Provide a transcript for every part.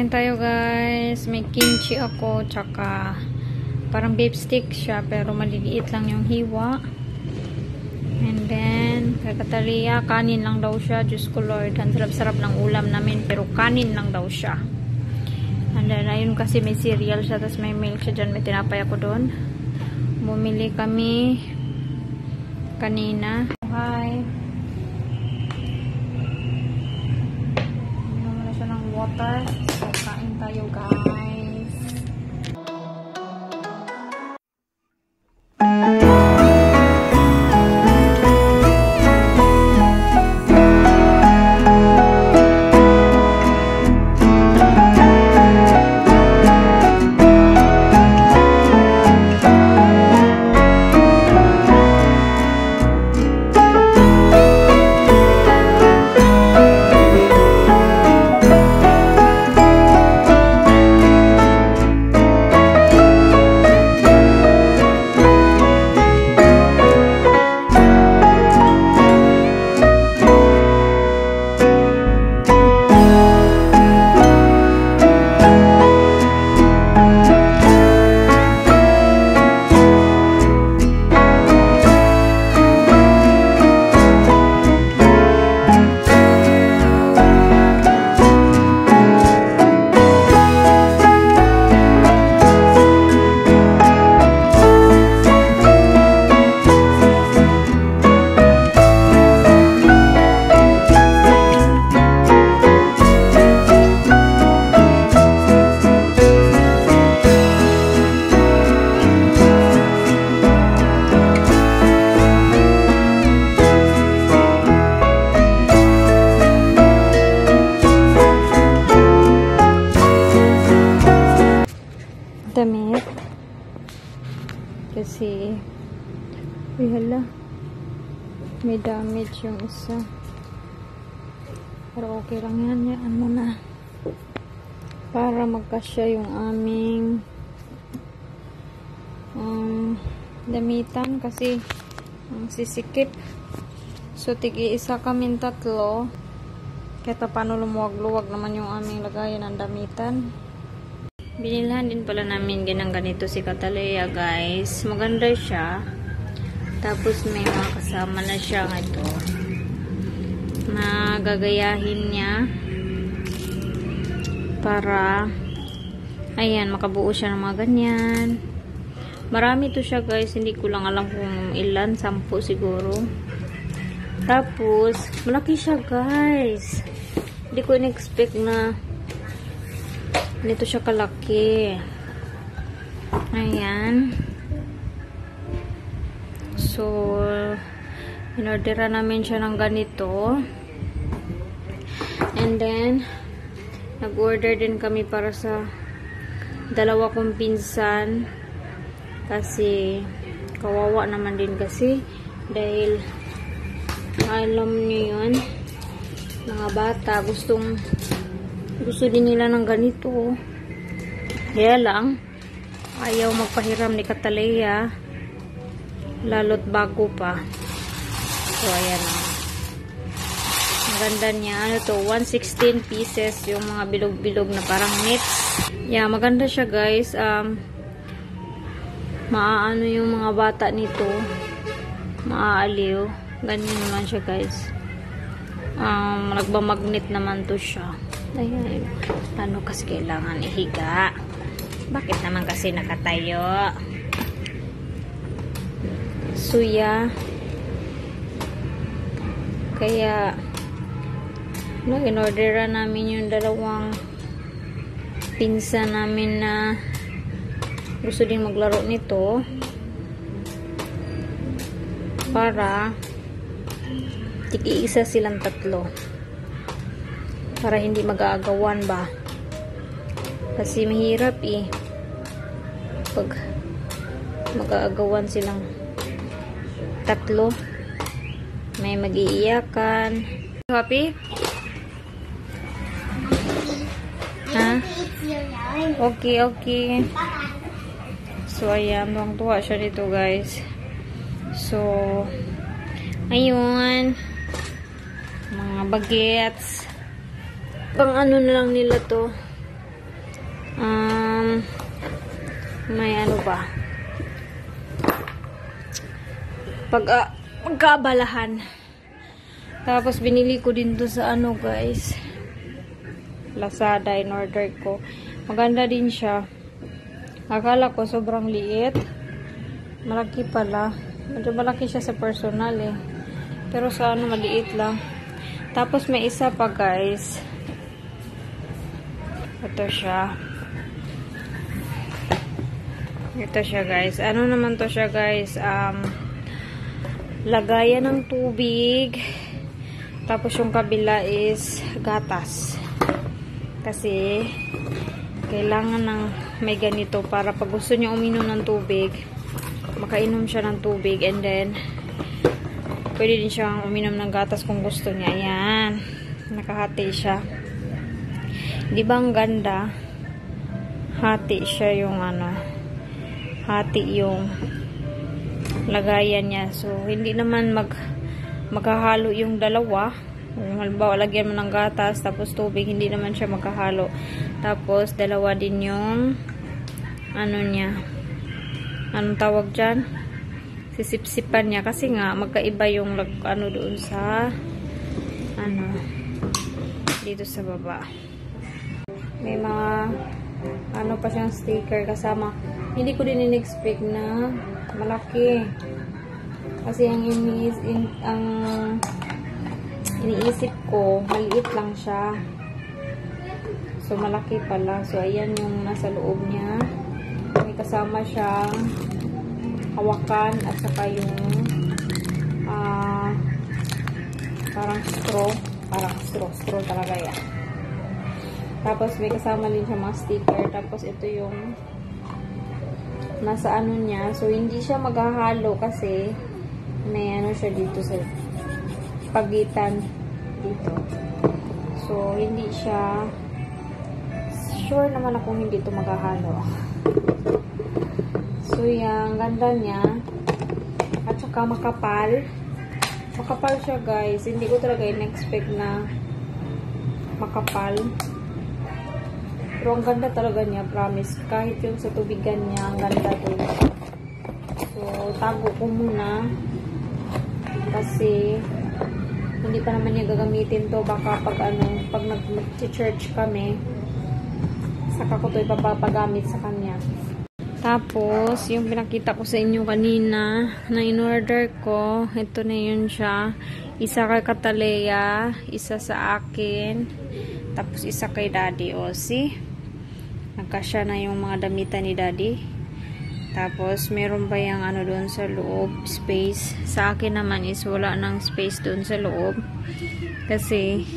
Kain tayo guys. May kimchi ako, tsaka parang beef stick siya, pero maliliit lang yung hiwa. And then, kakataliya, kanin lang daw siya. Diyos ko Lord, ang sarap-sarap ng ulam namin, pero kanin lang daw siya. And then, ayun kasi may cereal siya, tapos may milk siya dyan, may tinapay ako doon. Bumili kami kanina. Hi. Inom muna siya ng water. So, kain tayo guys. Damit kasi hala, may damage yung isa, pero okay lang yan, yan muna para magkasya yung aming damitan kasi sisikip. So tigi-isa kaming tatlo, kaya paano lumuwag-luwag naman yung aming lagayan ng damitan. Binilhan din pala namin ganito si Katalea guys. Maganda siya. Tapos may mga kasama na siya ito. Magagayahin niya. Para ayan, makabuo siya ng mga ganyan. Marami to siya guys. Hindi ko lang alam kung ilan. 10 siguro. Tapos, malaki siya guys. Hindi ko in-expect na nito siya kalaki. Ayan. So, in-orderan namin siya ng ganito. And then, nag-order din kami para sa dalawa kong pinsan. Kasi, kawawa naman din kasi. Dahil, alam niyo yun, mga bata, gusto din nila ng ganito. Kaya lang, ayaw magpahiram ni Katalea. Lalo't bago pa. So, ayan o. Ang ganda niya. Ano to? 116 pieces. Yung mga bilog-bilog na parang knits. Yeah, maganda siya guys. Maaano yung mga bata nito. Maaaliw. Ganyan naman siya guys. Nagbamagnet naman to siya. Ayan. Ano kasi kailangan ihiga? Bakit naman kasi nakatayo? Suya. Kaya in-orderan namin yung dalawang pinsan namin na gusto din maglaro nito para tiki-isa silang tatlo. Para hindi mag-aagawan ba. Kasi mahirap pag mag-aagawan silang tatlo. May mag-iiyakan. Happy? Ha? Okay, okay. So, ayan. Tuwang-tuwa siya dito guys. So, ayun. Mga bagets. Pang ano na lang nila to. May ano ba? Pagkaabalahan. Tapos binili ko din to sa ano guys. Lazada, in order ko. Maganda din siya. Akala ko sobrang liit. Malaki pala. Medyo malaki siya sa personal eh. Pero sa ano maliit lang. Tapos may isa pa guys. Ito siya. Ito siya guys. Ano naman to siya guys? Lagayan ng tubig. Tapos yung kabila is gatas. Kasi kailangan ng may ganito para pag gusto niya uminom ng tubig, makainom siya ng tubig, and then pwede din siyang uminom ng gatas kung gusto niya. Ayan. Nakahati siya. Di ba ang ganda? Hati siya yung ano. Hati yung lagayan niya. So, hindi naman magkahalo yung dalawa. Kung halimbawa, lagyan mo ng gatas, tapos tubig, hindi naman siya magkahalo. Tapos, dalawa din yung ano niya. Anong tawag dyan? Sisipsipan niya. Kasi nga, magkaiba yung ano doon sa ano dito sa baba. May mga ano pa siyang sticker kasama. Hindi ko din in-expect na malaki. Kasi ang iniisip ko, maliit lang siya. So, malaki pala. So, ayan yung nasa loob niya. May kasama siyang hawakan at saka yung parang straw talaga yan. Tapos may kasama din siya mga sticker. Tapos ito yung nasa ano niya. So hindi siya maghahalo kasi may ano siya dito sa pagitan dito. So hindi siya sure naman ako hindi ito maghahalo. So yung ganda niya. At saka makapal. Makapal siya guys. Hindi ko talaga in-expect na makapal. Pero ang ganda talaga niya, promise. Kahit yung sa tubigan niya, ang ganda doon. So, tago ko muna. Kasi, hindi pa naman niya gagamitin to. Baka pag nag-church kami, saka ko to ipapagamit sa kanya. Tapos, yung pinakita ko sa inyo kanina, na in-order ko, ito na yun siya. Isa kay Katalea, isa sa akin, tapos isa kay Daddy. O, see? Nagkasya na yung mga damitan ni Daddy. Tapos, meron pa yung ano doon sa loob, space. Sa akin naman is wala nang space doon sa loob. Kasi,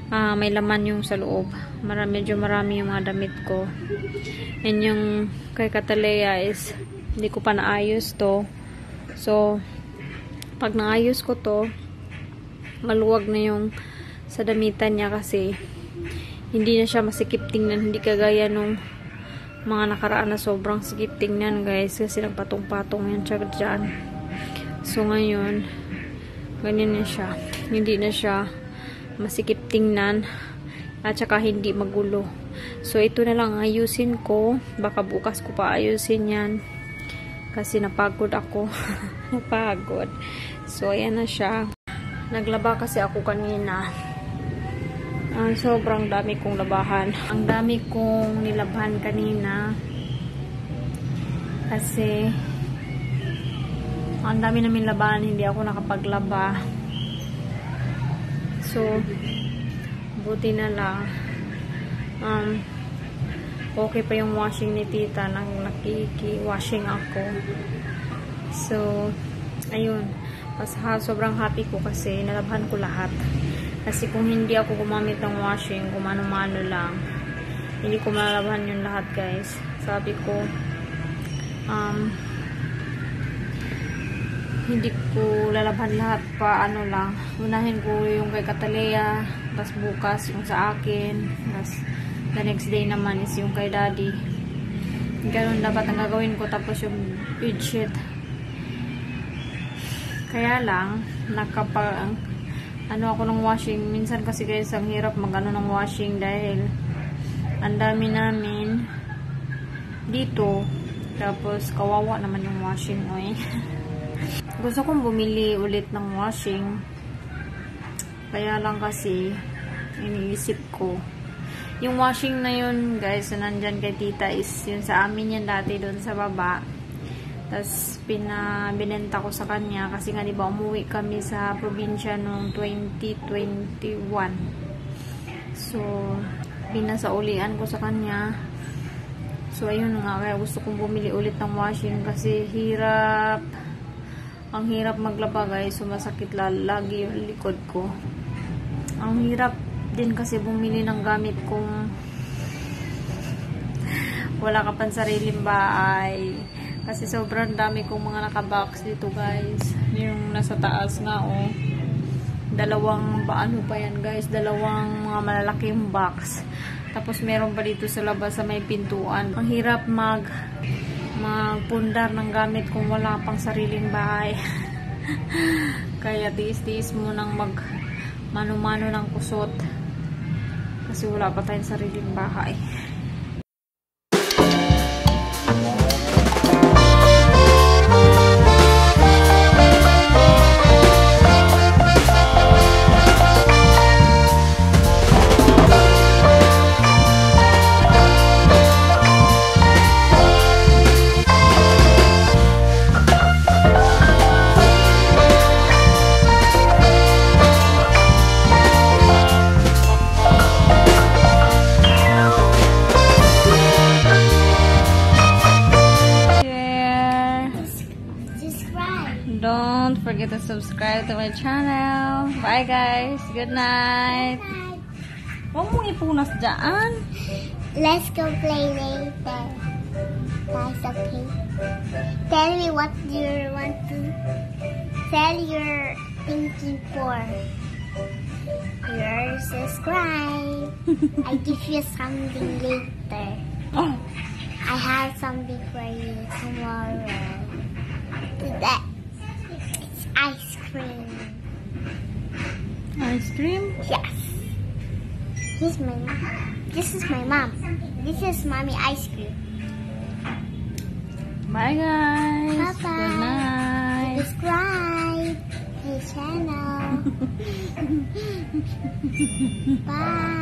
may laman yung sa loob. Medyo marami yung mga damit ko. And yung kay Katalea is, hindi ko pa naayos to. So, pag naayos ko to, maluwag na yung sa damitan niya kasi hindi na siya masikip tingnan, hindi kagaya nung mga nakaraan na sobrang sikip tingnan guys, kasi nagpatong-patong yan siya dyan. So ngayon ganyan na siya, hindi na siya masikip tingnan at saka hindi magulo. So ito na lang ayusin ko, baka bukas ko pa ayusin yan kasi napagod ako. Napagod. So ayan na siya. Naglaba kasi ako kanina. Sobrang dami kong labahan. Ang dami kong nilabhan kanina. Kasi ang dami namin labahan, hindi ako nakapaglaba. So, buti na lang. Okay pa yung washing ni tita nang nakiki-washing ako. So, ayun. Sobrang happy ko kasi nalabhan ko lahat. Kasi kung hindi ako gumamit ng washing, kung mano-mano lang, hindi ko malalaban yung lahat guys. Sabi ko, hindi ko lalaban lahat pa, ano lang. Unahin ko yung kay Katalea, tapos bukas yung sa akin, tapos the next day naman is yung kay Daddy. Ganun dapat ang gagawin ko, tapos yung bedsheet. Kaya lang, ano ako ng washing. Minsan kasi guys, ang hirap mag-ano ng washing dahil Ang dami namin dito. Tapos, kawawa naman yung washing oil. Gusto kong bumili ulit ng washing. Kaya lang kasi, iniisip ko. Yung washing na yun, guys, na nandyan kay tita is yun sa amin yan dati doon sa baba. Tapos, binenta ko sa kanya kasi nga diba umuwi kami sa probinsya noong 2021. So, pinasaulian ko sa kanya. So, ayun nga, kaya gusto kong bumili ulit ng washing kasi hirap. Ang hirap maglaba, guys. Sumasakit lagi yung likod ko. Ang hirap din kasi bumili ng gamit kung wala ka pang sariling bahay. Kasi sobrang dami kong mga nakabox dito, guys. Yung nasa taas nga, oh. Dalawang mga malalaking box. Tapos meron pa dito sa labas sa may pintuan. Ang hirap magpundar ng gamit kung wala pang sariling bahay. Kaya tiis-tiis mo nang mano-mano ng kusot. Kasi wala pa tayong sariling bahay. Don't forget to subscribe to my channel. Bye, guys. Good night. Huwag mong ipunas dyan. Let's go play later. That's okay. Tell me what you want to tell you're thinking for. You're subscribe. I give you something later. Oh. I have something for you tomorrow. Today. Ice cream. Ice cream? Yes. This is my mom. This is mommy ice cream. Bye, guys. Bye-bye. Good night. Subscribe to the channel. Bye.